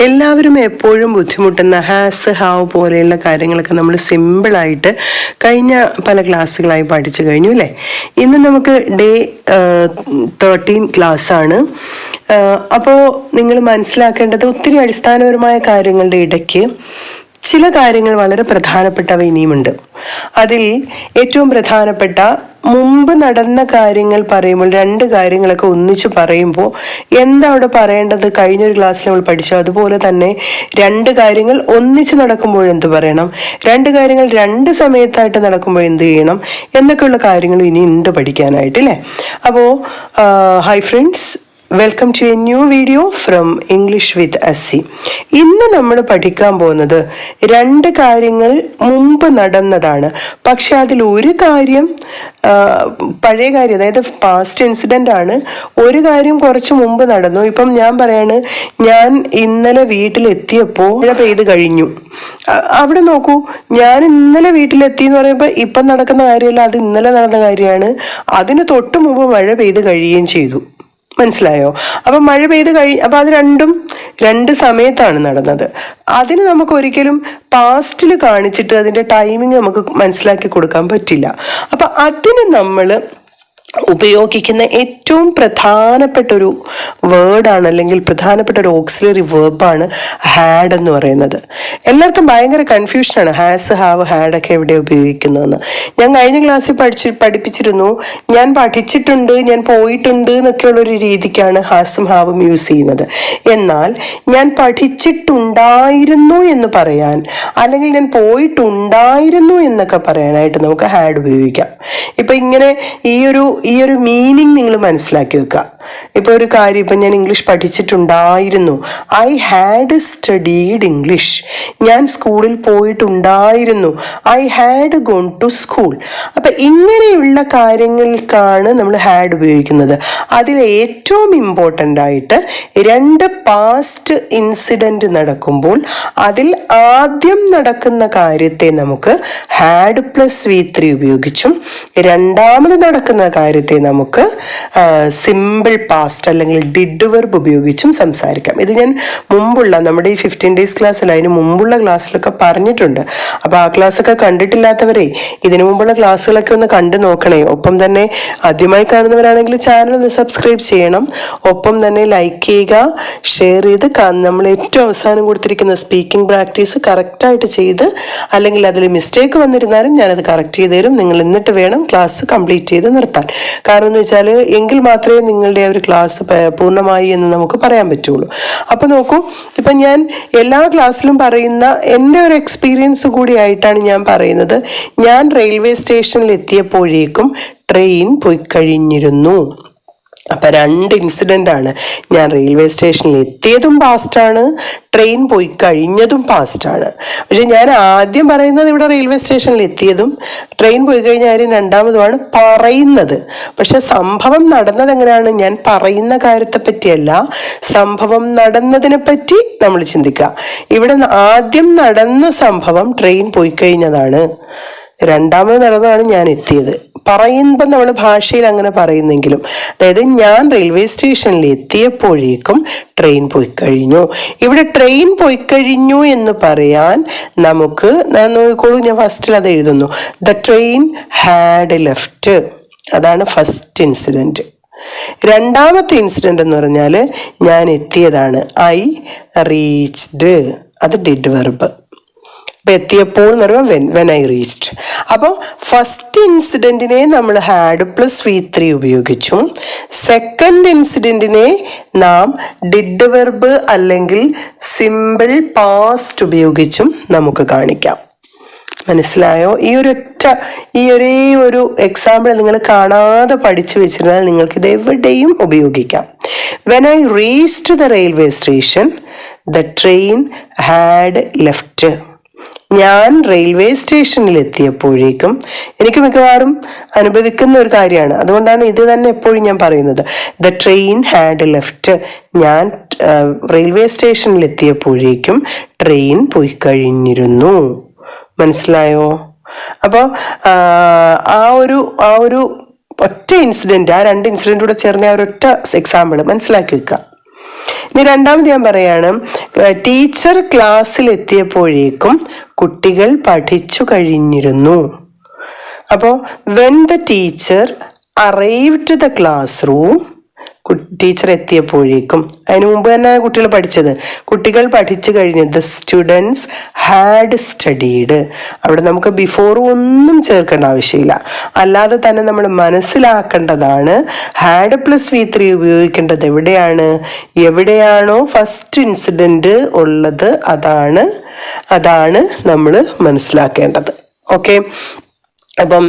എല്ലാവരും എപ്പോഴും ബുദ്ധിമുട്ടുന്ന ഹാസ് ഹാവ് പോലെയുള്ള കാര്യങ്ങളൊക്കെ നമ്മൾ സിമ്പിളായിട്ട് കഴിഞ്ഞ പല ക്ലാസ്സുകളായി പഠിച്ചു കഴിഞ്ഞു അല്ലേ. ഇന്ന് നമുക്ക് ഡേ 13 ക്ലാസ്സാണ്. അപ്പോൾ നിങ്ങൾ മനസ്സിലാക്കേണ്ടത് ഒത്തിരി അടിസ്ഥാനപരമായ കാര്യങ്ങളുടെ ഇടയ്ക്ക് ചില കാര്യങ്ങൾ വളരെ പ്രധാനപ്പെട്ടവ ഇനിയുമുണ്ട്. അതിൽ ഏറ്റവും പ്രധാനപ്പെട്ട മുമ്പ് നടന്ന കാര്യങ്ങൾ പറയുമ്പോൾ രണ്ട് കാര്യങ്ങളൊക്കെ ഒന്നിച്ചു പറയുമ്പോൾ എന്താ അവിടെ പറയേണ്ടത്? കഴിഞ്ഞൊരു ക്ലാസ്സിൽ നമ്മൾ പഠിച്ചു അതുപോലെ തന്നെ രണ്ട് കാര്യങ്ങൾ ഒന്നിച്ച് നടക്കുമ്പോൾ എന്ത് പറയണം, രണ്ട് കാര്യങ്ങൾ രണ്ട് സമയത്തായിട്ട് നടക്കുമ്പോൾ എന്ത് ചെയ്യണം എന്നൊക്കെയുള്ള കാര്യങ്ങൾ ഇനി ഉണ്ട് പഠിക്കാനായിട്ട് അല്ലേ. അപ്പോൾ hi friends, welcome to a new video from English with Assi. ഇന്ന് നമ്മൾ പഠിക്കാൻ പോകുന്നത് രണ്ട് കാര്യങ്ങൾ മുമ്പ് നടന്നതാണ്. പക്ഷെ അതിൽ ഒരു കാര്യം പഴയ കാര്യം, അതായത് പാസ്റ്റ് ഇൻസിഡൻ്റ് ആണ്. ഒരു കാര്യം കുറച്ച് മുമ്പ് നടന്നു. ഇപ്പം ഞാൻ പറയാണ്, ഞാൻ ഇന്നലെ വീട്ടിലെത്തിയപ്പോൾ മഴ പെയ്ത് കഴിഞ്ഞു. അവിടെ നോക്കൂ, ഞാൻ ഇന്നലെ വീട്ടിലെത്തി എന്ന് പറയുമ്പോൾ ഇപ്പം നടക്കുന്ന കാര്യമല്ല, അത് ഇന്നലെ നടന്ന കാര്യമാണ്. അതിന് തൊട്ട് മുമ്പ് മഴ പെയ്ത് കഴിയുകയും ചെയ്തു. മനസ്സിലായോ? അപ്പം മഴ പെയ്ത് അപ്പം അത് രണ്ടും രണ്ട് സമയത്താണ് നടന്നത്. അതിന് നമുക്ക് ഒരിക്കലും പാസ്റ്റിൽ കാണിച്ചിട്ട് അതിൻ്റെ ടൈമിങ് നമുക്ക് മനസ്സിലാക്കി കൊടുക്കാൻ പറ്റില്ല. അപ്പം അതിന് നമ്മൾ ഉപയോഗിക്കുന്ന ഏറ്റവും പ്രധാനപ്പെട്ട ഒരു വേർഡാണ്, അല്ലെങ്കിൽ പ്രധാനപ്പെട്ട ഒരു ഓക്സിലറി വേർബാണ് ഹാഡ് എന്ന് പറയുന്നത്. എല്ലാവർക്കും ഭയങ്കര കൺഫ്യൂഷനാണ് ഹാസ് ഹാവ് ഹാഡ് ഒക്കെ എവിടെ ഉപയോഗിക്കുന്നതെന്ന്. ഞാൻ കഴിഞ്ഞ ക്ലാസ്സിൽ പഠിപ്പിച്ചിരുന്നു. ഞാൻ പഠിച്ചിട്ടുണ്ട്, ഞാൻ പോയിട്ടുണ്ട് എന്നൊക്കെയുള്ളൊരു രീതിക്കാണ് ഹാസും ഹാവും യൂസ് ചെയ്യുന്നത്. എന്നാൽ ഞാൻ പഠിച്ചിട്ടുണ്ടായിരുന്നു എന്ന് പറയാൻ, അല്ലെങ്കിൽ ഞാൻ പോയിട്ടുണ്ടായിരുന്നു എന്നൊക്കെ പറയാനായിട്ട് നമുക്ക് ഹാഡ് ഉപയോഗിക്കാം. ഇപ്പം ഇങ്ങനെ ഈ ഒരു മീനിങ് നിങ്ങൾ മനസ്സിലാക്കി വെക്കുക. ഇപ്പോൾ ഒരു കാര്യം, ഇപ്പം ഞാൻ ഇംഗ്ലീഷ് പഠിച്ചിട്ടുണ്ടായിരുന്നു, ഐ ഹാഡ് സ്റ്റഡീഡ് ഇംഗ്ലീഷ്. ഞാൻ സ്കൂളിൽ പോയിട്ടുണ്ടായിരുന്നു, I had gone to school. അപ്പം ഇങ്ങനെയുള്ള കാര്യങ്ങൾക്കാണ് നമ്മൾ ഹാഡ് ഉപയോഗിക്കുന്നത്. അതിൽ ഏറ്റവും ഇമ്പോർട്ടൻ്റ് ആയിട്ട് രണ്ട് പാസ്റ്റ് ഇൻസിഡൻറ്റ് നടക്കുമ്പോൾ അതിൽ ആദ്യം നടക്കുന്ന കാര്യത്തെ നമുക്ക് ഹാഡ് പ്ലസ് V3 ഉപയോഗിച്ചും രണ്ടാമത് നടക്കുന്ന കാര്യത്തെ നമുക്ക് സിമ്പിൾ പാസ്റ്റ് അല്ലെങ്കിൽ ഡിഡ് വെർബ് ഉപയോഗിച്ചും സംസാരിക്കാം. ഇത് ഞാൻ മുമ്പുള്ള നമ്മുടെ ഈ 15 ഡേയ്സ് ക്ലാസ്സിൽ അതിന് മുമ്പുള്ള ക്ലാസ്സിലൊക്കെ പറഞ്ഞിട്ടുണ്ട്. അപ്പോൾ ആ ക്ലാസ്സൊക്കെ കണ്ടിട്ടില്ലാത്തവരെ ഇതിനു മുമ്പുള്ള ക്ലാസ്സുകളൊക്കെ ഒന്ന് കണ്ടു നോക്കണേ. ഒപ്പം തന്നെ ആദ്യമായി കാണുന്നവരാണെങ്കിൽ ചാനൽ ഒന്ന് സബ്സ്ക്രൈബ് ചെയ്യണം. ഒപ്പം തന്നെ ലൈക്ക് ചെയ്യുക, ഷെയർ ചെയ്ത് നമ്മൾ ഏറ്റവും അവസാനം കൊടുത്തിരിക്കുന്ന സ്പീക്കിംഗ് പ്രാക്ടീസ് കറക്റ്റായിട്ട് ചെയ്ത്, അല്ലെങ്കിൽ അതിൽ മിസ്റ്റേക്ക് വന്നിരുന്നാലും ഞാനത് കറക്റ്റ് ചെയ്ത് തരും. നിങ്ങൾ എന്നിട്ട് വേണം ക്ലാസ് കംപ്ലീറ്റ് ചെയ്ത് നിർത്താൻ. കാരണം എന്ന് വെച്ചാൽ എങ്കിൽ മാത്രമേ നിങ്ങളുടെ ഒരു ക്ലാസ് പൂർണ്ണമായി എന്ന് നമുക്ക് പറയാൻ പറ്റുള്ളൂ. അപ്പോൾ നോക്കൂ, ഇപ്പം ഞാൻ എല്ലാ ക്ലാസ്സിലും പറയുന്ന എൻ്റെ ഒരു എക്സ്പീരിയൻസ് കൂടി ആയിട്ടാണ് ഞാൻ പറയുന്നത്. ഞാൻ റെയിൽവേ സ്റ്റേഷനിൽ എത്തിയപ്പോഴേക്കും ട്രെയിൻ പോയി കഴിഞ്ഞിരുന്നു. അപ്പം രണ്ട് ഇൻസിഡൻ്റ് ആണ്. ഞാൻ റെയിൽവേ സ്റ്റേഷനിൽ എത്തിയതും പാസ്റ്റാണ്, ട്രെയിൻ പോയി കഴിഞ്ഞതും പാസ്റ്റാണ്. പക്ഷെ ഞാൻ ആദ്യം പറയുന്നത് ഇവിടെ റെയിൽവേ സ്റ്റേഷനിൽ എത്തിയതും ട്രെയിൻ പോയി കഴിഞ്ഞ കാര്യം രണ്ടാമതുമാണ് പറയുന്നത്. പക്ഷെ സംഭവം നടന്നത് എങ്ങനെയാണ്? ഞാൻ പറയുന്ന കാര്യത്തെ പറ്റിയല്ല, സംഭവം നടന്നതിനെ പറ്റി നമ്മൾ ചിന്തിക്കുക. ഇവിടെ ആദ്യം നടന്ന സംഭവം ട്രെയിൻ പോയി കഴിഞ്ഞതാണ്, രണ്ടാമത് നടന്നതാണ് ഞാൻ എത്തിയത്. പറയുമ്പോൾ നമ്മൾ ഭാഷയിൽ അങ്ങനെ പറയുന്നെങ്കിലും, അതായത് ഞാൻ റെയിൽവേ സ്റ്റേഷനിൽ എത്തിയപ്പോഴേക്കും ട്രെയിൻ പോയി കഴിഞ്ഞു. ഇവിടെ ട്രെയിൻ പോയി കഴിഞ്ഞു എന്ന് പറയാൻ നമുക്ക്, നോക്കിക്കോളൂ, ഞാൻ ഫസ്റ്റിൽ അത് എഴുതുന്നു, ദ ട്രെയിൻ ഹാഡ് ലെഫ്റ്റ്. അതാണ് ഫസ്റ്റ് ഇൻസിഡൻറ്റ്. രണ്ടാമത്തെ ഇൻസിഡൻ്റ് എന്ന് പറഞ്ഞാൽ ഞാൻ എത്തിയതാണ്, ഐ റീച്ച്ഡ്. അത് ഡിഡ് വെർബ്. എത്തിയപ്പോൾ എന്ന് പറയുമ്പോൾ വെൻ ഐ റീച്ച്ഡ്. അപ്പോൾ ഫസ്റ്റ് ഇൻസിഡൻറ്റിനെ നമ്മൾ ഹാഡ് പ്ലസ് V3 ഉപയോഗിച്ചും സെക്കൻഡ് ഇൻസിഡൻറ്റിനെ നാം ഡിഡ് വെർബ് അല്ലെങ്കിൽ സിമ്പിൾ പാസ്റ്റ് ഉപയോഗിച്ചും നമുക്ക് കാണിക്കാം. മനസ്സിലായോ? ഈ ഒരേ ഒരു എക്സാമ്പിൾ നിങ്ങൾ കാണാതെ പഠിച്ചു വെച്ചിരുന്നാൽ നിങ്ങൾക്കിത് എവിടെയും ഉപയോഗിക്കാം. When I reached the railway station the train had left. ഞാൻ റെയിൽവേ സ്റ്റേഷനിൽ എത്തിയപ്പോഴേക്കും, എനിക്ക് മിക്കവാറും അനുഭവിക്കുന്ന ഒരു കാര്യമാണ്, അതുകൊണ്ടാണ് ഇത് തന്നെ എപ്പോഴും ഞാൻ പറയുന്നത്, ദ ട്രെയിൻ ഹാഡ് ലെഫ്റ്റ്. ഞാൻ റെയിൽവേ സ്റ്റേഷനിൽ എത്തിയപ്പോഴേക്കും ട്രെയിൻ പോയി കഴിഞ്ഞിരുന്നു. മനസ്സിലായോ? അപ്പോൾ ആ ഒരു ഒറ്റ ഇൻസിഡൻറ്റ്, ആ രണ്ട് ഇൻസിഡൻറ്റ് കൂടെ ചേർന്ന ആ ഒരൊറ്റ എക്സാമ്പിൾ മനസ്സിലാക്കി വെക്കുക. ഇനി രണ്ടാമത് ഞാൻ പറയാണ്, ടീച്ചർ ക്ലാസ്സിലെത്തിയപ്പോഴേക്കും കുട്ടികൾ പഠിച്ചു കഴിഞ്ഞിരുന്നു. അപ്പോൾ when the teacher arrived the class room, teacher എത്തിയപ്പോഴേക്കും, അതിന് മുമ്പ് തന്നെ കുട്ടികൾ പഠിച്ചത്, കുട്ടികൾ പഠിച്ചു കഴിഞ്ഞു. The students had studied. അവിടെ നമുക്ക് ബിഫോർ ഒന്നും ചേർക്കേണ്ട ആവശ്യമില്ല, അല്ലാതെ തന്നെ നമ്മൾ മനസ്സിലാക്കേണ്ടതാണ്. ഹാഡ് പ്ലസ് V3 ഉപയോഗിക്കേണ്ടത് എവിടെയാണോ ഫസ്റ്റ് ഇൻസിഡന്റ് ഉള്ളത്, അതാണ് നമ്മൾ മനസ്സിലാക്കേണ്ടത്. ഓക്കെ. അപ്പം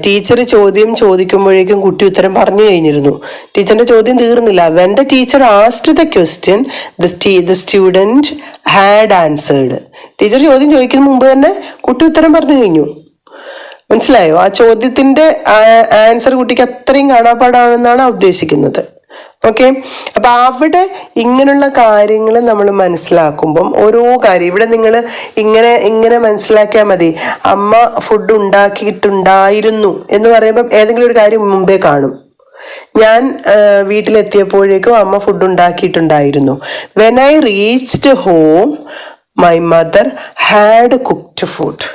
ടീച്ചർ ചോദ്യം ചോദിക്കുമ്പോഴേക്കും കുട്ടി ഉത്തരം പറഞ്ഞു കഴിഞ്ഞിരുന്നു. ടീച്ചറിന്റെ ചോദ്യം തീർന്നില്ല. When the teacher asked the question the student had answered. Teacher ചോദ്യം ചോദിക്കുന്ന മുമ്പ് തന്നെ കുട്ടി ഉത്തരം പറഞ്ഞു കഴിഞ്ഞു. മനസ്സിലായോ? ആ ചോദ്യത്തിന്റെ ആൻസർ കുട്ടിക്ക് അത്രയും കാണാപ്പാടാണെന്നാണ് ഉദ്ദേശിക്കുന്നത്. ഓക്കെ. അപ്പൊ അവിടെ ഇങ്ങനെയുള്ള കാര്യങ്ങൾ നമ്മൾ മനസ്സിലാക്കുമ്പം ഓരോ കാര്യം ഇവിടെ നിങ്ങൾ ഇങ്ങനെ മനസ്സിലാക്കിയാൽ മതി. അമ്മ ഫുഡ് ഉണ്ടാക്കിയിട്ടുണ്ടായിരുന്നു എന്ന് പറയുമ്പം ഏതെങ്കിലും ഒരു കാര്യം മുമ്പേ കാണും. ഞാൻ വീട്ടിലെത്തിയപ്പോഴേക്കും അമ്മ ഫുഡ് ഉണ്ടാക്കിയിട്ടുണ്ടായിരുന്നു. When I reached home my mother had cooked food.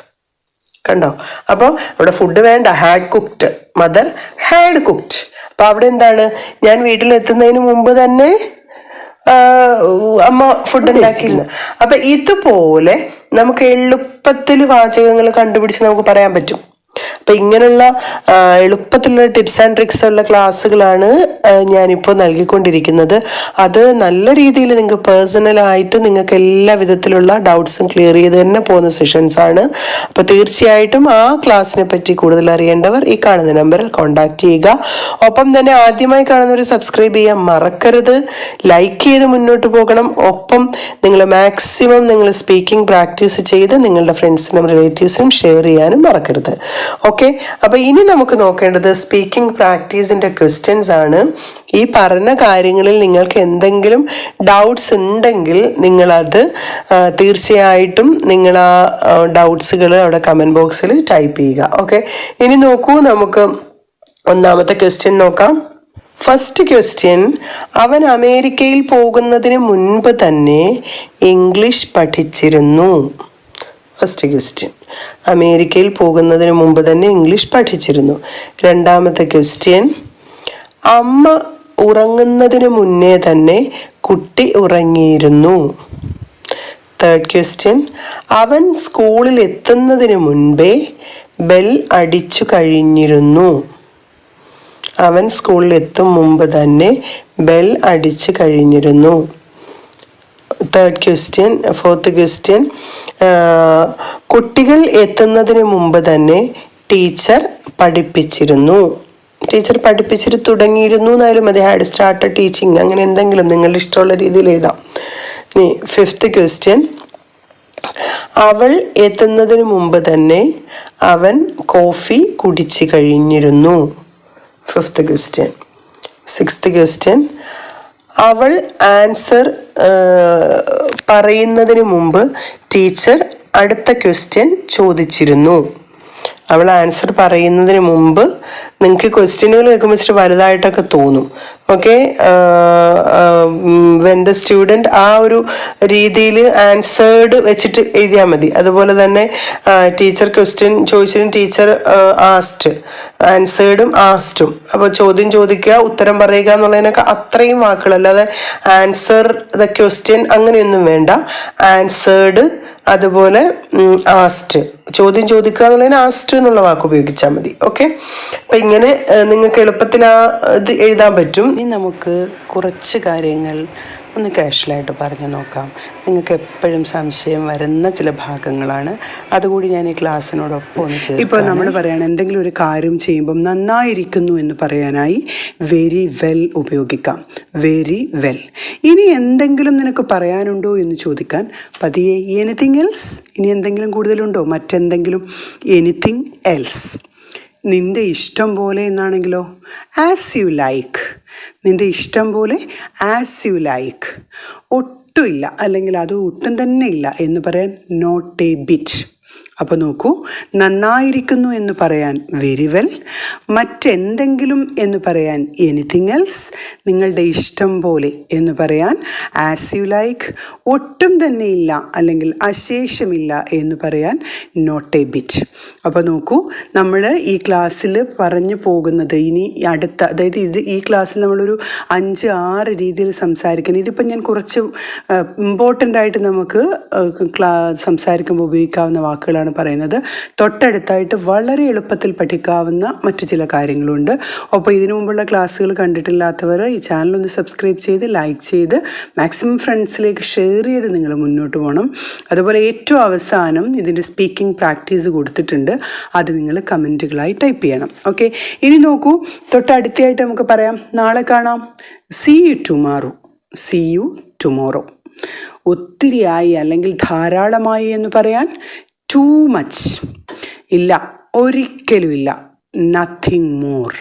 കണ്ടോ? അപ്പോൾ അവിടെ ഫുഡ് വേണ്ട, had cooked, mother had cooked. അപ്പൊ അവിടെ എന്താണ്, ഞാൻ വീട്ടിലെത്തുന്നതിന് മുമ്പ് തന്നെ അമ്മ ഫുഡ് ഉണ്ടാക്കിയിരുന്നു. അപ്പൊ ഇതുപോലെ നമുക്ക് എളുപ്പത്തിൽ വാചകങ്ങൾ കണ്ടുപിടിച്ച് നമുക്ക് പറയാൻ പറ്റും. അപ്പൊ ഇങ്ങനെയുള്ള എളുപ്പത്തിലുള്ള ടിപ്സ് ആൻഡ് ട്രിക്സ് ഉള്ള ക്ലാസ്സുകളാണ് ഞാനിപ്പോൾ നൽകിക്കൊണ്ടിരിക്കുന്നത്. അത് നല്ല രീതിയിൽ നിങ്ങൾക്ക് പേഴ്സണലായിട്ട് നിങ്ങൾക്ക് എല്ലാ വിധത്തിലുള്ള ഡൗട്ട്സും ക്ലിയർ ചെയ്ത് തന്നെ പോകുന്ന സെഷൻസ് ആണ്. അപ്പോൾ തീർച്ചയായിട്ടും ആ ക്ലാസ്സിനെ പറ്റി കൂടുതൽ അറിയേണ്ടവർ ഈ കാണുന്ന നമ്പറിൽ കോൺടാക്ട് ചെയ്യുക. ഒപ്പം തന്നെ ആദ്യമായി കാണുന്നവർ സബ്സ്ക്രൈബ് ചെയ്യാൻ മറക്കരുത്. ലൈക്ക് ചെയ്ത് മുന്നോട്ട് പോകണം. ഒപ്പം നിങ്ങൾ മാക്സിമം നിങ്ങൾ സ്പീക്കിംഗ് പ്രാക്ടീസ് ചെയ്ത് നിങ്ങളുടെ ഫ്രണ്ട്സിനും റിലേറ്റീവ്സിനും ഷെയർ ചെയ്യാനും മറക്കരുത്. ഓക്കെ. അപ്പൊ ഇനി നമുക്ക് നോക്കേണ്ടത് സ്പീക്കിംഗ് പ്രാക്ടീസിന്റെ ക്വസ്റ്റ്യൻസ് ആണ്. ഈ പറഞ്ഞ കാര്യങ്ങളിൽ നിങ്ങൾക്ക് എന്തെങ്കിലും ഡൗട്ട്സ് ഉണ്ടെങ്കിൽ നിങ്ങളത് തീർച്ചയായിട്ടും നിങ്ങൾ ആ ഡൗട്ട്സുകൾ അവിടെ കമന്റ് ബോക്സിൽ ടൈപ്പ് ചെയ്യുക. ഓക്കെ. ഇനി നോക്കൂ, നമുക്ക് ഒന്നാമത്തെ ക്വസ്റ്റ്യൻ നോക്കാം. ഫസ്റ്റ് ക്വസ്റ്റ്യൻ, അവൻ അമേരിക്കയിൽ പോകുന്നതിന് മുൻപ് തന്നെ ഇംഗ്ലീഷ് പഠിച്ചിരുന്നു. ഫസ്റ്റ് ക്വസ്റ്റ്യൻ, അമേരിക്കയിൽ പോകുന്നതിന് മുമ്പ് തന്നെ ഇംഗ്ലീഷ് പഠിച്ചിരുന്നു. രണ്ടാമത്തെ ക്വസ്റ്റ്യൻ, അമ്മ ഉറങ്ങുന്നതിന് മുന്നേ തന്നെ കുട്ടി ഉറങ്ങിയിരുന്നു. തേർഡ് ക്വസ്റ്റ്യൻ, അവൻ സ്കൂളിൽ എത്തുന്നതിന് മുൻപേ ബെൽ അടിച്ചു കഴിഞ്ഞിരുന്നു. അവൻ സ്കൂളിൽ എത്തും മുമ്പ് തന്നെ ബെൽ അടിച്ചു കഴിഞ്ഞിരുന്നു. ഫോർത്ത് ക്വസ്റ്റ്യൻ, കുട്ടികൾ എത്തുന്നതിന് മുമ്പ് തന്നെ ടീച്ചർ പഠിപ്പിച്ചിരുന്നു. ടീച്ചർ പഠിപ്പിച്ചിട്ട് തുടങ്ങിയിരുന്നു എന്നായാലും മതി. ഹാഡ് സ്റ്റാർട്ടഡ് ടീച്ചിങ്, അങ്ങനെ എന്തെങ്കിലും നിങ്ങളുടെ ഇഷ്ടമുള്ള രീതിയിൽ എഴുതാം. ഇനി ഫിഫ്ത്ത് ക്വസ്റ്റ്യൻ, അവൾ എത്തുന്നതിന് മുമ്പ് തന്നെ അവൻ കോഫി കുടിച്ചു കഴിഞ്ഞിരുന്നു. Fifth question. സിക്സ്ത് ക്വസ്റ്റ്യൻ, അവൾ ആൻസർ പറയുന്നതിന് മുമ്പ് ടീച്ചർ അടുത്ത ക്വസ്റ്റ്യൻ ചോദിച്ചിരുന്നു. അവൾ ആൻസർ പറയുന്നതിന് മുമ്പ്, നിങ്ങൾക്ക് ക്വസ്റ്റ്യനുകൾ കേൾക്കുമ്പോൾ ഇച്ചിരി വലുതായിട്ടൊക്കെ തോന്നും. ഓക്കെ. വെൻ ദ സ്റ്റുഡൻറ് ആ ഒരു രീതിയിൽ ആൻസേർഡ് വെച്ചിട്ട് എഴുതിയാൽ മതി. അതുപോലെ തന്നെ ടീച്ചർ ക്വസ്റ്റ്യൻ ചോദിച്ചതിന് ടീച്ചർ ആസ്റ്റ്, ആൻസേർഡും ആസ്റ്റും. അപ്പോൾ ചോദ്യം ചോദിക്കുക, ഉത്തരം പറയുക എന്നുള്ളതിനൊക്കെ അത്രയും വാക്കുകൾ, അല്ലാതെ ആൻസർ ദ ക്വസ്റ്റ്യൻ അങ്ങനെയൊന്നും വേണ്ട. ആൻസേർഡ്, അതുപോലെ ആസ്റ്റ്, ചോദ്യം ചോദിക്കുക എന്നുള്ളതിന് ആസ്റ്റ് എന്നുള്ള വാക്ക് ഉപയോഗിച്ചാൽ മതി. ഓക്കെ. അപ്പം ഇങ്ങനെ നിങ്ങൾക്ക് എളുപ്പത്തിൽ ആ ഇത് എഴുതാൻ പറ്റും. ഇനി നമുക്ക് കുറച്ച് കാര്യങ്ങൾ ഒന്ന് കാഷ്വലായിട്ട് പറഞ്ഞു നോക്കാം. നിങ്ങൾക്ക് എപ്പോഴും സംശയം വരുന്ന ചില ഭാഗങ്ങളാണ്, അതുകൂടി ഞാൻ ഈ ക്ലാസ്സിനോടൊപ്പം ഒന്ന് ചെയ്തു. ഇപ്പോൾ നമ്മൾ പറയുകയാണ് എന്തെങ്കിലും ഒരു കാര്യം ചെയ്യുമ്പം നന്നായിരിക്കുന്നു എന്ന് പറയാനായി വെരി വെൽ ഉപയോഗിക്കാം. Very well. ഇനി എന്തെങ്കിലും നിനക്ക് പറയാനുണ്ടോ എന്ന് ചോദിക്കാൻ പതിയെ എനിത്തിങ് എൽസ്. ഇനി എന്തെങ്കിലും കൂടുതലുണ്ടോ? മറ്റെന്തെങ്കിലും എനിത്തിങ് എൽസ്. നിൻ്റെ ഇഷ്ടം പോലെ എന്നാണെങ്കിലോ ആസ് യു ലൈക്ക്. നിൻ്റെ ഇഷ്ടം പോലെ ആസ് യു ലൈക്ക്. ഒട്ടും ഇല്ല അല്ലെങ്കിൽ അത് ഒട്ടും തന്നെ ഇല്ല എന്ന് പറയാൻ നോട്ട് എ ബിറ്റ്. അപ്പോൾ നോക്കൂ, നന്നായിരിക്കുന്നു എന്ന് പറയാൻ വെരി വെൽ, മറ്റെന്തെങ്കിലും എന്ന് പറയാൻ എനിത്തിങ് എൽസ്, നിങ്ങളുടെ ഇഷ്ടം പോലെ എന്ന് പറയാൻ ആസ് യു ലൈക്ക്, ഒട്ടും തന്നെ ഇല്ല അല്ലെങ്കിൽ അശേഷമില്ല എന്ന് പറയാൻ നോട്ട് എ ബിറ്റ്. അപ്പോൾ നോക്കൂ, നമ്മൾ ഈ ക്ലാസ്സിൽ പറഞ്ഞു പോകുന്നത് ഇനി അടുത്ത, അതായത് ഈ ക്ലാസ്സിൽ നമ്മളൊരു 5-6 രീതിയിൽ സംസാരിക്കണം. ഇതിപ്പോൾ ഞാൻ കുറച്ച് ഇമ്പോർട്ടൻ്റ് ആയിട്ട് നമുക്ക് സംസാരിക്കുമ്പോൾ ഉപയോഗിക്കാവുന്ന വാക്കുകളാണ് പറയുന്നത്. തൊട്ടടുത്തായിട്ട് വളരെ എളുപ്പത്തിൽ പഠിക്കാവുന്ന മറ്റു ചില കാര്യങ്ങളുണ്ട്. അപ്പോൾ ഇതിനു മുമ്പുള്ള ക്ലാസ്സുകൾ കണ്ടിട്ടില്ലാത്തവർ ഈ ചാനലൊന്ന് സബ്സ്ക്രൈബ് ചെയ്ത് ലൈക്ക് ചെയ്ത് മാക്സിമം ഫ്രണ്ട്സിലേക്ക് ഷെയർ ചെയ്ത് നിങ്ങൾ മുന്നോട്ട് പോകണം. അതുപോലെ ഏറ്റവും അവസാനം ഇതിൻ്റെ സ്പീക്കിംഗ് പ്രാക്ടീസ് കൊടുത്തിട്ടുണ്ട്, അത് നിങ്ങൾ കമൻറ്റുകളായി ടൈപ്പ് ചെയ്യണം. ഓക്കെ, ഇനി നോക്കൂ, തൊട്ടടുത്തായിട്ട് നമുക്ക് പറയാം നാളെ കാണാം. See you tomorrow. See you tomorrow. ഒത്തിരിയായി അല്ലെങ്കിൽ ധാരാളമായി എന്ന് പറയാൻ ടു മച്ച്. ഇല്ല, ഒരിക്കലുമില്ല, നത്തിങ് മോർ.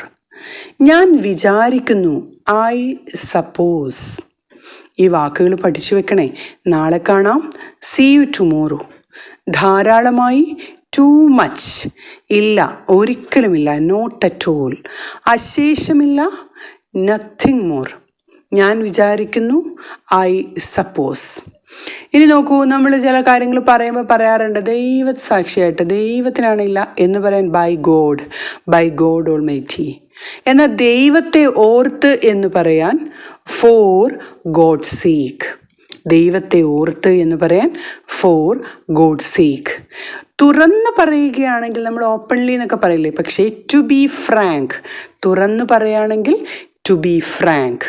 ഞാൻ വിചാരിക്കുന്നു, ഐ സപ്പോസ്. ഈ വാക്കുകൾ പഠിച്ചു വെക്കണേ. നാളെ കാണാം, സീ യു ടുമോറോ. ധാരാളമായി, ടു മച്ച്. ഇല്ല, ഒരിക്കലുമില്ല, നോട്ട് അറ്റ് ഓൾ. അശേഷമില്ല, നത്തിങ് മോർ. ഞാൻ വിചാരിക്കുന്നു, ഐ സപ്പോസ്. ഇനി നോക്കൂ, നമ്മൾ ചില കാര്യങ്ങൾ പറയുമ്പോൾ പറയാറുണ്ട് ദൈവസാക്ഷിയായിട്ട്, ദൈവത്തിനാണില്ല എന്ന് പറയാൻ ബൈ ഗോഡ് ഓൾമൈറ്റി. എന്നാൽ ദൈവത്തെ ഓർത്ത് എന്ന് പറയാൻ ഫോർ ഗോഡ് സേക്ക്. ദൈവത്തെ ഓർത്ത് എന്ന് പറയാൻ ഫോർ ഗോഡ് സേക്ക്. തുറന്ന് പറയുകയാണെങ്കിൽ നമ്മൾ ഓപ്പൺലി എന്നൊക്കെ പറയില്ലേ, പക്ഷേ ടു ബി ഫ്രാങ്ക്, തുറന്ന് പറയുകയാണെങ്കിൽ ടു ബി ഫ്രാങ്ക്.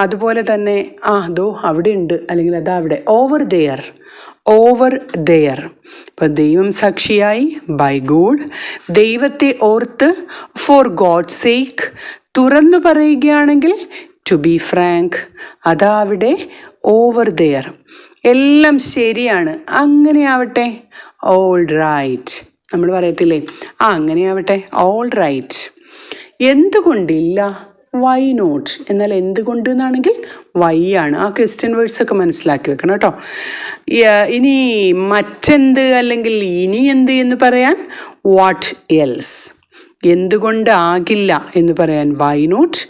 അതുപോലെ തന്നെ അതോ അവിടെ ഉണ്ട് അല്ലെങ്കിൽ അതാ അവിടെ, ഓവർ ദെയർ. ഇപ്പം ദൈവം സാക്ഷിയായി ബൈ ഗോഡ്, ദൈവത്തെ ഓർത്ത് ഫോർ ഗോഡ് സേക്ക്, തുറന്നു പറയുകയാണെങ്കിൽ ടു ബി ഫ്രാങ്ക്, അതാ അവിടെ, ഓവർ ദെയർ. എല്ലാം ശരിയാണ്, അങ്ങനെയാവട്ടെ, ഓൾ റൈറ്റ്. നമ്മൾ പറയത്തില്ലേ, അങ്ങനെയാവട്ടെ, ഓൾ റൈറ്റ്. എന്തുകൊണ്ടില്ല, വൈ നോട്ട്. എന്നാൽ എന്തുകൊണ്ട് എന്നാണെങ്കിൽ വൈ ആണ്. ആ ക്വസ്റ്റ്യൻ വേർഡ്സ് ഒക്കെ മനസ്സിലാക്കി വെക്കണം കേട്ടോ. ഇനി മറ്റെന്ത് അല്ലെങ്കിൽ ഇനി എന്ത് എന്ന് പറയാൻ വാട്ട് എൽസ്. എന്തുകൊണ്ട് ആകില്ല എന്ന് പറയാൻ വൈ നോട്ട്.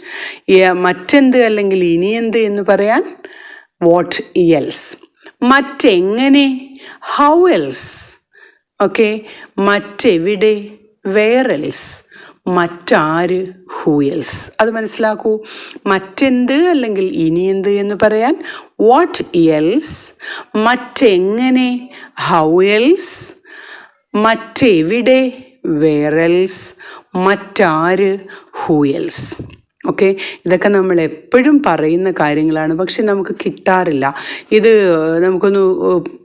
മറ്റെന്ത് അല്ലെങ്കിൽ ഇനി എന്ത് എന്ന് പറയാൻ വാട്ട് എൽസ്. മറ്റെങ്ങനെ, ഹൗ എൽസ്. ഓക്കെ, മറ്റെവിടെ, വേർ എൽസ്. മറ്റാര്, ഹൂ എൽസ്. അത് മനസ്സിലാക്കൂ. മറ്റെന്ത് അല്ലെങ്കിൽ ഇനി എന്ത് എന്ന് പറയാൻ വാട്ട് എൽസ്. മറ്റെങ്ങനെ, ഹൗ എൽസ്. മറ്റെവിടെ, വേർ എൽസ്. മറ്റാര്, ഹൂ എൽസ്. ഓക്കെ, ഇതൊക്കെ നമ്മൾ എപ്പോഴും പറയുന്ന കാര്യങ്ങളാണ്, പക്ഷെ നമുക്ക് കിട്ടാറില്ല. ഇത് നമുക്കൊന്ന്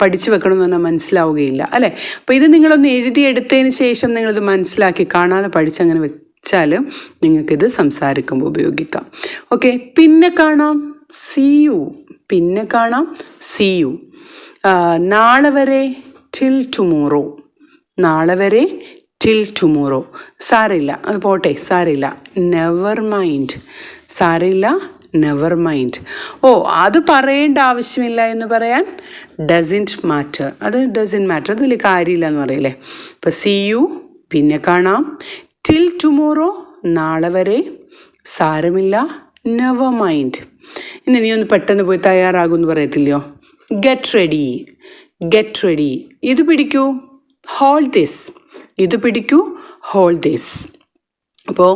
പഠിച്ചു വെക്കണമെന്ന് പറഞ്ഞാൽ മനസ്സിലാവുകയില്ല അല്ലേ. അപ്പോൾ ഇത് നിങ്ങളൊന്ന് എഴുതിയെടുത്തതിന് ശേഷം നിങ്ങളിത് മനസ്സിലാക്കി കാണാതെ പഠിച്ചങ്ങനെ വെച്ചാൽ നിങ്ങൾക്കിത് സംസാരിക്കുമ്പോൾ ഉപയോഗിക്കാം. ഓക്കെ, പിന്നെ കാണാം, സീ യു. പിന്നെ കാണാം, സീ യു. നാളെ വരെ, ടിൽ ടുമോറോ. നാളെ വരെ, ടിൽ ടുമോറോ. സാരമില്ല, അത് പോട്ടെ, സാരമില്ല, നെവർ മൈൻഡ്. സാരമില്ല, നെവർ മൈൻഡ്. അത് പറയേണ്ട ആവശ്യമില്ല എന്ന് പറയാൻ ഡസൻറ്റ് മാറ്റർ. അത് ഡസൻറ്റ് മാറ്റർ, അത് വലിയ കാര്യമില്ല എന്ന് പറയില്ലേ. ഇപ്പോൾ സീ യു, പിന്നെ കാണാം, ടിൽ ടുമോറോ, നാളെ വരെ, സാരമില്ല, നെവർ മൈൻഡ്. ഇനി നീ ഒന്ന് പെട്ടെന്ന് പോയി തയ്യാറാകും എന്ന് പറയത്തില്ലയോ. Get ready. ഇത് പിടിക്കൂ, ഹോൾഡ് ദിസ്. ഇത് പിടിക്കൂ, ഹോൾഡ് ദിസ്. അപ്പോൾ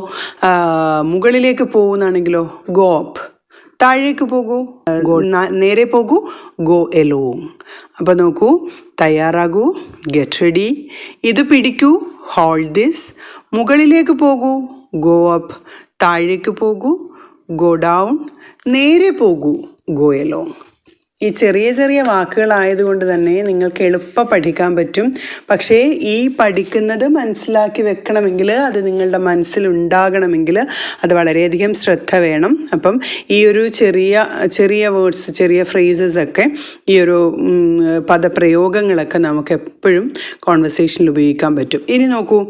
മുകളിലേക്ക് പോകുന്നാണെങ്കിലോ ഗോ അപ്പ്. താഴേക്ക് പോകൂ, നേരെ പോകൂ, ഗോ എലോങ്. അപ്പോൾ നോക്കൂ, തയ്യാറാകൂ, ഗെറ്റ് റെഡി. ഇത് പിടിക്കൂ, ഹോൾഡ് ദിസ്. മുകളിലേക്ക് പോകൂ, ഗോ അപ്പ്. താഴേക്ക് പോകൂ, ഗോ ഡൗൺ. നേരെ പോകൂ, ഗോ എലോങ്. ഈ ചെറിയ ചെറിയ വാക്കുകളായതുകൊണ്ട് തന്നെ നിങ്ങൾക്ക് എളുപ്പം പഠിക്കാൻ പറ്റും. പക്ഷേ ഈ പഠിക്കുന്നത് മനസ്സിലാക്കി വെക്കണമെങ്കിൽ, അത് നിങ്ങളുടെ മനസ്സിലുണ്ടാകണമെങ്കിൽ അത് വളരെയധികം ശ്രദ്ധ വേണം. അപ്പം ഈ ഒരു ചെറിയ വേർഡ്സ്, ചെറിയ ഫ്രേസസ് ഒക്കെ, ഈ ഒരു പദപ്രയോഗങ്ങളൊക്കെ നമുക്ക് എപ്പോഴും കോൺവെർസേഷനിൽ ഉപയോഗിക്കാൻ പറ്റും. ഇനി നോക്കൂ,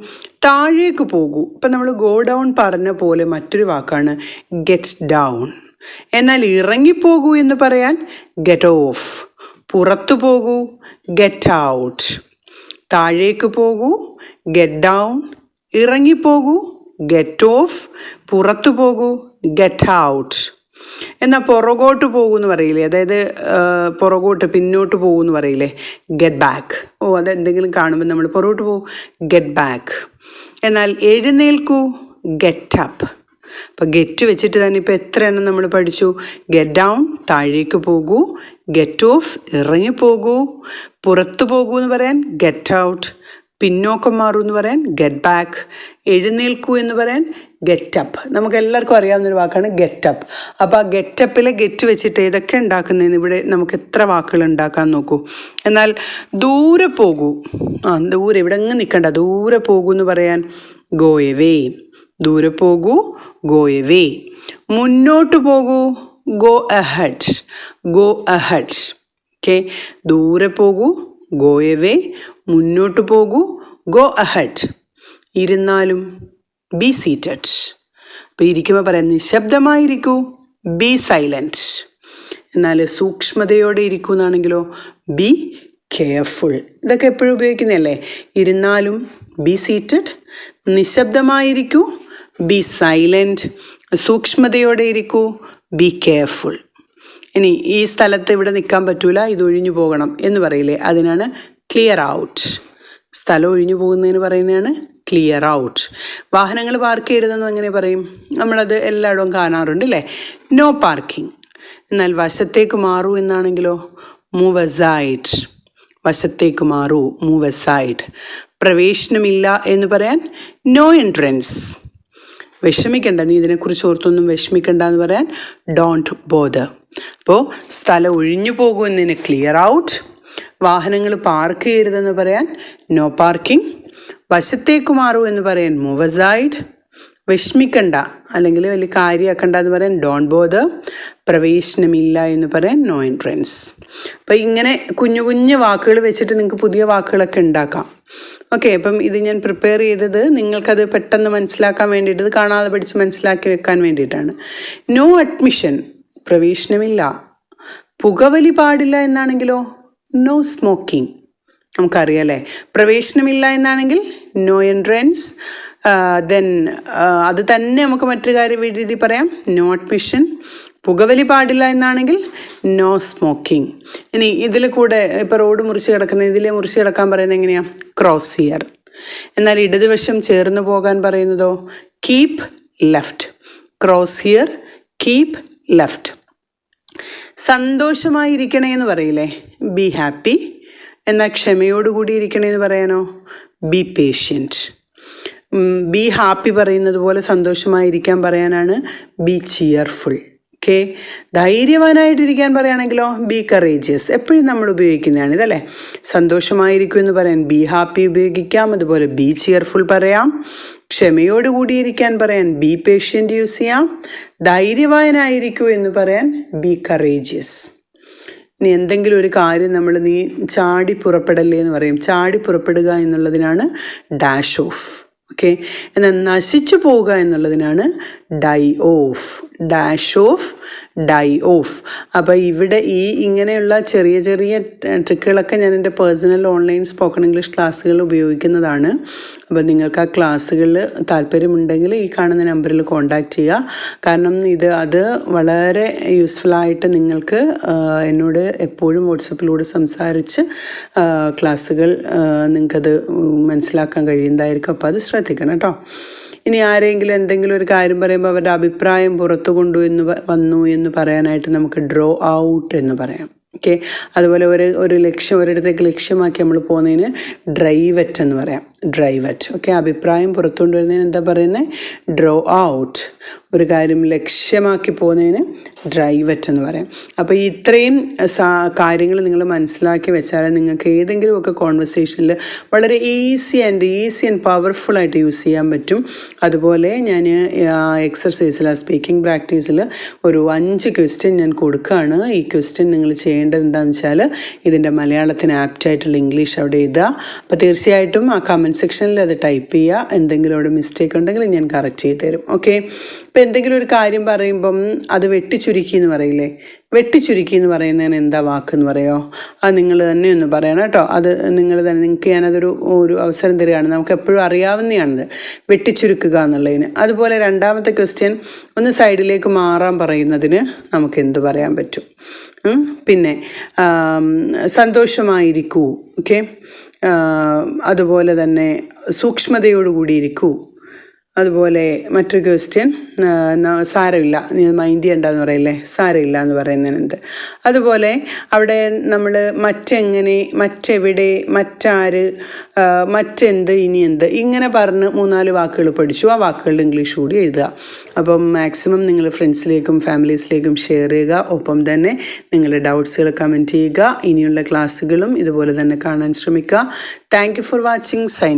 താഴേക്ക് പോകൂ. ഇപ്പം നമ്മൾ ഗോ ഡൗൺ പറഞ്ഞ പോലെ മറ്റൊരു വാക്കാണ് ഗെറ്റ് ഡൗൺ. എന്നാൽ ഇറങ്ങിപ്പോകൂ എന്ന് പറയാൻ ഗെറ്റ് ഓഫ്. പുറത്തു പോകൂ, ഗെറ്റ് ഔട്ട്. താഴേക്ക് പോകൂ, ഗെറ്റ് ഡൗൺ. ഇറങ്ങിപ്പോകൂ, ഗെറ്റ് ഓഫ്. പുറത്തു പോകൂ, ഗെറ്റ് ഔട്ട്. എന്നാൽ പുറകോട്ട് പോകുമെന്ന് പറയില്ലേ, അതായത് പുറകോട്ട് പിന്നോട്ട് പോകുമെന്ന് പറയില്ലേ, ഗെറ്റ് ബാക്ക്. അതെന്തെങ്കിലും കാണുമ്പോൾ നമ്മൾ പുറകോട്ട് പോകും, ഗെറ്റ് ബാക്ക്. എന്നാൽ എഴുന്നേൽക്കൂ, ഗെറ്റ് അപ്പ്. അപ്പോൾ ഗെറ്റ് വെച്ചിട്ട് തന്നെ ഇപ്പോൾ എത്ര എണ്ണം നമ്മൾ പഠിച്ചു? ഗെറ്റ് ഡൗൺ, താഴേക്ക് പോകൂ. ഗെറ്റ് ഓഫ്, ഇറങ്ങിപ്പോകൂ. പുറത്തു പോകൂ എന്ന് പറയാൻ ഗെറ്റ് ഔട്ട്. പിന്നോക്കം മാറൂ എന്ന് പറയാൻ ഗെറ്റ് ബാക്ക്. എഴുന്നേൽക്കൂ എന്ന് പറയാൻ ഗെറ്റ് അപ്പ്. നമുക്ക് എല്ലാവർക്കും അറിയാവുന്നൊരു വാക്കാണ് ഗെറ്റ് അപ്പ്. അപ്പോൾ ആ ഗെറ്റപ്പിലെ ഗെറ്റ് വെച്ചിട്ട് ഏതൊക്കെ ഉണ്ടാക്കുന്നതെന്ന് ഇവിടെ നമുക്ക് എത്ര വാക്കുകൾ ഉണ്ടാക്കാൻ നോക്കൂ. എന്നാൽ ദൂരെ പോകൂ, ദൂരെ, ഇവിടെ അങ്ങ് നിൽക്കണ്ട, ദൂരെ പോകൂ എന്ന് പറയാൻ ഗോ എവേ. ദൂരെ പോകൂ, ഗോ എവേ. മുന്നോട്ട് പോകൂ, go ahead. Go ahead. Okay, ദൂരെ പോകൂ, ഗോ എവേ. മുന്നോട്ട് പോകൂ, ഗോ അഹെഡ്. ഇരുന്നാലും ബി സീറ്റഡ്. അപ്പോൾ ഇരിക്കുമ്പോൾ പറയാം നിശബ്ദമായിരിക്കൂ, ബി സൈലൻറ്റ്. എന്നാൽ സൂക്ഷ്മതയോടെ ഇരിക്കൂ എന്നാണെങ്കിലോ ബി കെയർഫുൾ. ഇതൊക്കെ എപ്പോഴും ഉപയോഗിക്കുന്നതല്ലേ. ഇരുന്നാലും ബി സീറ്റഡ്, നിശബ്ദമായിരിക്കൂ ബി സൈലൻറ്റ്, സൂക്ഷ്മതയോടെ ഇരിക്കൂ ബി കെയർഫുൾ. ഇനി ഈ സ്ഥലത്ത് ഇവിടെ നിൽക്കാൻ പറ്റൂല, ഇത് ഒഴിഞ്ഞു പോകണം എന്ന് പറയില്ലേ, അതിനാണ് ക്ലിയർ ഔട്ട്. സ്ഥലം ഒഴിഞ്ഞു പോകുന്നതിന് പറയുന്നതാണ് ക്ലിയർ ഔട്ട്. വാഹനങ്ങൾ പാർക്ക് ചെയ്യരുതെന്ന് എങ്ങനെ പറയും? നമ്മളത് എല്ലായിടവും കാണാറുണ്ട് അല്ലേ, നോ പാർക്കിംഗ്. എന്നാൽ വശത്തേക്ക് മാറൂ എന്നാണെങ്കിലോ മൂവ് അസൈഡ്. വശത്തേക്ക് മാറൂ, മൂവ് അസൈഡ്. പ്രവേശനമില്ല എന്ന് പറയാൻ നോ എൻട്രൻസ്. വിഷമിക്കണ്ട, നീ ഇതിനെക്കുറിച്ച് ഓർത്തൊന്നും വിഷമിക്കണ്ട എന്ന് പറയാൻ ഡോണ്ട് ബോദർ. അപ്പോൾ സ്ഥലം ഒഴിഞ്ഞു പോകുന്നതിന് ക്ലിയർ ഔട്ട്. വാഹനങ്ങൾ പാർക്ക് ചെയ്യരുതെന്ന് പറയാൻ നോ പാർക്കിംഗ്. വശത്തേക്ക് മാറൂ എന്ന് പറയാൻ മൂവ് അസൈഡ്. വിഷമിക്കണ്ട അല്ലെങ്കിൽ വലിയ കാര്യമാക്കണ്ട എന്ന് പറയാൻ ഡോണ്ട് ബോദർ. പ്രവേശനമില്ല എന്ന് പറയാൻ നോ എൻട്രൻസ്. അപ്പം ഇങ്ങനെ കുഞ്ഞു കുഞ്ഞു വാക്കുകൾ വെച്ചിട്ട് നിങ്ങൾക്ക് പുതിയ വാക്കുകളൊക്കെ ഉണ്ടാക്കാം. ഓക്കെ, അപ്പം ഇത് ഞാൻ പ്രിപ്പയർ ചെയ്തത് നിങ്ങൾക്കത് പെട്ടെന്ന് മനസ്സിലാക്കാൻ വേണ്ടിയിട്ട്, ഇത് കാണാതെ പഠിച്ച് മനസ്സിലാക്കി വെക്കാൻ വേണ്ടിയിട്ടാണ്. നോ അഡ്മിഷൻ, പ്രവേശനമില്ല. പുകവലി പാടില്ല എന്നാണെങ്കിലോ നോ സ്മോക്കിംഗ്. നമുക്കറിയാമല്ലേ, പ്രവേശനമില്ല എന്നാണെങ്കിൽ നോ എൻട്രൻസ്. ദെൻ അത് തന്നെ നമുക്ക് മറ്റൊരു കാര്യം രീതി പറയാം, നോ അഡ്മിഷൻ. പുകവലി പാടില്ല എന്നാണെങ്കിൽ നോ സ്മോക്കിംഗ്. ഇനി ഇതിൽ കൂടെ ഇപ്പോൾ റോഡ് മുറിച്ച് കിടക്കുന്ന ഇതിലെ മുറിച്ച് കിടക്കാൻ പറയുന്നത് എങ്ങനെയാണ്? Cross here. എന്നാൽ ഇടതുവശം ചേർന്ന് പോകാൻ പറയുന്നതോ keep left. Cross here, keep left. സന്തോഷമായിരിക്കണേ എന്ന് പറയില്ലേ, ബി ഹാപ്പി. എന്നാൽ ക്ഷമയോടുകൂടി ഇരിക്കണേ എന്ന് പറയാനോ ബി പേഷ്യൻറ്റ്. ബി ഹാപ്പി പറയുന്നത് പോലെ സന്തോഷമായിരിക്കാൻ പറയാനാണ് ബി ചിയർഫുൾ. ഓക്കെ, ധൈര്യവാനായിട്ടിരിക്കാൻ പറയുകയാണെങ്കിലോ ബി കറേജിയസ്. എപ്പോഴും നമ്മൾ ഉപയോഗിക്കുന്നതാണ് ഇതല്ലേ. സന്തോഷമായിരിക്കും എന്ന് പറയാൻ ബി ഹാപ്പി ഉപയോഗിക്കാം, അതുപോലെ ബി ചിയർഫുൾ പറയാം. ക്ഷമയോട് കൂടിയിരിക്കാൻ പറയാൻ ബി പേഷ്യൻ്റ് യൂസ് ചെയ്യാം. ധൈര്യവാനായിരിക്കൂ എന്ന് പറയാൻ ബി കറേജിയസ്. ഇനി എന്തെങ്കിലും ഒരു കാര്യം നമ്മൾ നീ ചാടി പുറപ്പെടല്ലേ എന്ന് പറയും. ചാടി പുറപ്പെടുക എന്നുള്ളതിനാണ് ഡാഷ് ഓഫ്. ഓക്കെ, എന്നാൽ നശിച്ചു പോവുക എന്നുള്ളതിനാണ് die off. Dash off, die off. അപ്പോൾ ഇവിടെ ഈ ഇങ്ങനെയുള്ള ചെറിയ ചെറിയ ട്രിക്കുകളൊക്കെ ഞാൻ എൻ്റെ പേഴ്സണൽ ഓൺലൈൻ സ്പോക്കൺ ഇംഗ്ലീഷ് ക്ലാസ്സുകൾ ഉപയോഗിക്കുന്നതാണ്. അപ്പോൾ നിങ്ങൾക്ക് ആ ക്ലാസ്സുകളിൽ താല്പര്യമുണ്ടെങ്കിൽ ഈ കാണുന്ന നമ്പറിൽ കോൺടാക്റ്റ് ചെയ്യുക. കാരണം അത് വളരെ യൂസ്ഫുള്ളായിട്ട് നിങ്ങൾക്ക് എന്നോട് എപ്പോഴും വാട്സപ്പിലൂടെ സംസാരിച്ച് ക്ലാസ്സുകൾ നിങ്ങൾക്കത് മനസ്സിലാക്കാൻ കഴിയുന്നതായിരിക്കും. അപ്പോൾ അത് ശ്രദ്ധിക്കണം കേട്ടോ. ഇനി ആരെങ്കിലും എന്തെങ്കിലും ഒരു കാര്യം പറയുമ്പോൾ അവരുടെ അഭിപ്രായം പുറത്തു വന്നു എന്ന് പറയാനായിട്ട് നമുക്ക് ഡ്രോ ഔട്ട് എന്ന് പറയാം. ഓക്കെ, അതുപോലെ ഒരു ലക്ഷ്യം ഒരിടത്തേക്ക് ലക്ഷ്യമാക്കി നമ്മൾ പോകുന്നതിന് ഡ്രൈവറ്റ് എന്ന് പറയാം. ഡ്രൈവറ്റ്. ഓക്കെ, അഭിപ്രായം പുറത്തു കൊണ്ടുവരുന്നതിന് എന്താ പറയുന്നത്? Draw out. ഒരു കാര്യം ലക്ഷ്യമാക്കി പോകുന്നതിന് ഡ്രൈവറ്റ് എന്ന് പറയാം. അപ്പോൾ ഇത്രയും കാര്യങ്ങൾ നിങ്ങൾ മനസ്സിലാക്കി വെച്ചാൽ നിങ്ങൾക്ക് ഏതെങ്കിലുമൊക്കെ കോൺവെർസേഷനിൽ വളരെ ഈസി ആൻഡ് പവർഫുള്ളായിട്ട് യൂസ് ചെയ്യാൻ പറ്റും. അതുപോലെ ഞാൻ എക്സർസൈസിൽ സ്പീക്കിംഗ് പ്രാക്ടീസിൽ ഒരു 5 ക്വസ്റ്റ്യൻ ഞാൻ കൊടുക്കുകയാണ്. ഈ ക്വസ്റ്റ്യൻ നിങ്ങൾ ചെയ്യേണ്ടത് എന്താണെന്ന് വെച്ചാൽ ഇതിൻ്റെ മലയാളത്തിന് ആപ്റ്റായിട്ടുള്ള ഇംഗ്ലീഷ് അവിടെ എഴുതുക. അപ്പോൾ തീർച്ചയായിട്ടും ആ കമൻറ്റ് സെക്ഷനിൽ അത് ടൈപ്പ് ചെയ്യുക. എന്തെങ്കിലും അവിടെ മിസ്റ്റേക്ക് ഉണ്ടെങ്കിൽ ഞാൻ കറക്റ്റ് ചെയ്ത് തരും. ഓക്കെ, ഇപ്പം എന്തെങ്കിലും ഒരു കാര്യം പറയുമ്പം അത് വെട്ടിച്ചുരുക്കി എന്ന് പറയില്ലേ, വെട്ടിച്ചുരുക്കി എന്ന് പറയുന്നതിന് എന്താ വാക്കെന്ന് പറയോ? അത് നിങ്ങൾ തന്നെ ഒന്ന് പറയണം കേട്ടോ. അത് നിങ്ങൾ തന്നെ, നിങ്ങൾക്ക് ഞാനതൊരു അവസരം തരികയാണ്. നമുക്ക് എപ്പോഴും അറിയാവുന്നതാണത് വെട്ടിച്ചുരുക്കുക എന്നുള്ളതിന്. അതുപോലെ രണ്ടാമത്തെ ക്വസ്റ്റ്യൻ, ഒന്ന് സൈഡിലേക്ക് മാറാൻ പറയുന്നതിന് നമുക്ക് എന്ത് പറയാൻ പറ്റും? പിന്നെ സന്തോഷമായിരിക്കൂ, ഓക്കെ. അതുപോലെ തന്നെ സൂക്ഷ്മതയോടുകൂടി ഇരിക്കൂ. അതുപോലെ മറ്റൊരു ക്വസ്റ്റ്യൻ, സാരമില്ല, നീ മൈൻഡ് ചെയ്യണ്ടെന്ന് പറയില്ലേ, സാരമില്ല എന്ന് പറയുന്നതിനുണ്ട്. അതുപോലെ അവിടെ നമ്മൾ മറ്റെങ്ങനെ, മറ്റെവിടെ, മറ്റാര്, മറ്റെന്ത്, ഇനി എന്ത്, ഇങ്ങനെ പറഞ്ഞ് 3-4 വാക്കുകൾ പഠിച്ചു. ആ വാക്കുകളുടെ ഇംഗ്ലീഷ് കൂടി എഴുതുക. അപ്പം മാക്സിമം നിങ്ങൾ ഫ്രണ്ട്സിലേക്കും ഫാമിലീസിലേക്കും ഷെയർ ചെയ്യുക. ഒപ്പം തന്നെ നിങ്ങളുടെ ഡൗട്ട്സുകൾ കമൻറ്റ് ചെയ്യുക. ഇനിയുള്ള ക്ലാസ്സുകളും ഇതുപോലെ തന്നെ കാണാൻ ശ്രമിക്കുക. Thank you for watching. Signing.